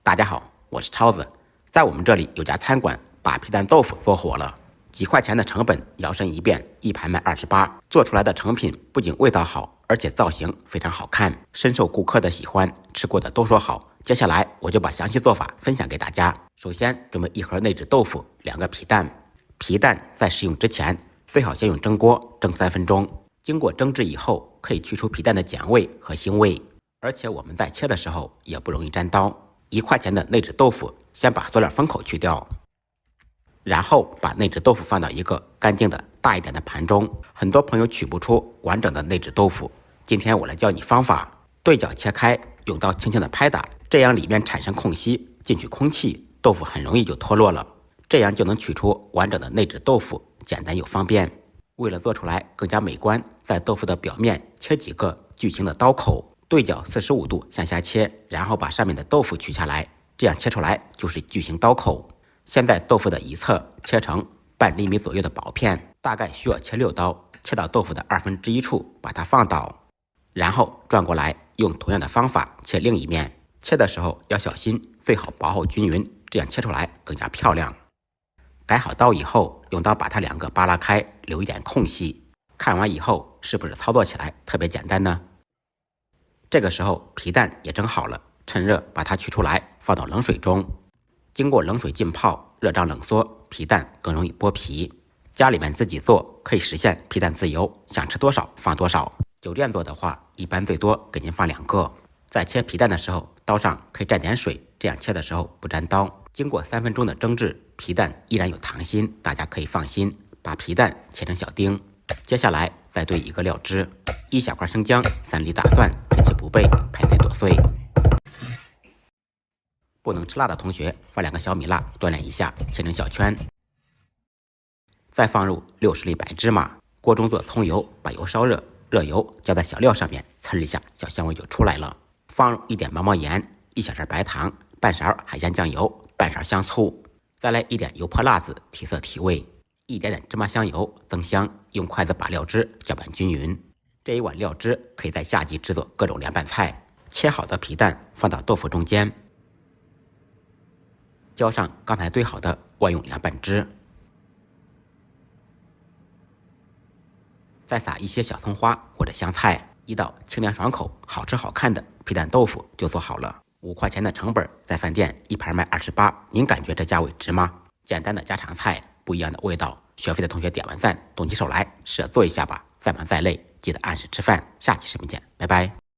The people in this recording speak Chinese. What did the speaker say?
大家好，我是超子。在我们这里有家餐馆把皮蛋豆腐做火了，几块钱的成本摇身一变，一盘卖28，做出来的成品不仅味道好，而且造型非常好看，深受顾客的喜欢，吃过的都说好。接下来我就把详细做法分享给大家。首先准备一盒内酯豆腐，2个皮蛋。皮蛋在食用之前，最好先用蒸锅蒸3分钟。经过蒸制以后，可以去除皮蛋的碱味和腥味，而且我们在切的时候也不容易沾刀。1块钱的内酯豆腐，先把塑料封口去掉，然后把内酯豆腐放到一个干净的大一点的盘中。很多朋友取不出完整的内酯豆腐，今天我来教你方法：对角切开，用刀轻轻的拍打，这样里面产生空隙，进去空气，豆腐很容易就脱落了，这样就能取出完整的内酯豆腐，简单又方便。为了做出来更加美观，在豆腐的表面切几个矩形的刀口，对角45度向下切，然后把上面的豆腐取下来，这样切出来就是矩形刀口。先在豆腐的一侧切成半厘米左右的薄片，大概需要切6刀，切到豆腐的1/2处，把它放倒，然后转过来，用同样的方法切另一面。切的时候要小心，最好薄厚均匀，这样切出来更加漂亮。改好刀以后，用刀把它2个扒拉开，留一点空隙。看完以后，是不是操作起来特别简单呢？这个时候皮蛋也蒸好了，趁热把它取出来，放到冷水中。经过冷水浸泡，热胀冷缩，皮蛋更容易剥皮。家里面自己做可以实现皮蛋自由，想吃多少放多少。酒店做的话，一般最多给您放2个。在切皮蛋的时候，刀上可以蘸点水，这样切的时候不沾刀。经过3分钟的蒸制，皮蛋依然有溏心，大家可以放心。把皮蛋切成小丁，接下来再兑一个料汁：1小块生姜，3粒大蒜，趁其不备，拍碎剁碎。不能吃辣的同学放2个小米辣锻炼一下，切成小圈。再放入60粒白芝麻，锅中做葱油，把油烧热，热油浇在小料上面，呲一下，小香味就出来了。放入一点毛毛盐，1小勺白糖，半勺海鲜酱油，半勺香醋，再来一点油泼辣子提色提味，一点点芝麻香油增香。用筷子把料汁搅拌均匀。这一碗料汁可以在夏季制作各种凉拌菜。切好的皮蛋放到豆腐中间，浇上刚才兑好的万用凉拌汁，再撒一些小葱花或者香菜，一道清凉爽口、好吃好看的皮蛋豆腐就做好了。5块钱的成本，在饭店一盘卖28，您感觉这价位值吗？简单的家常菜，不一样的味道。学会的同学点完赞，动起手来，试着做一下吧。再忙再累，记得按时吃饭。下期视频见，拜拜。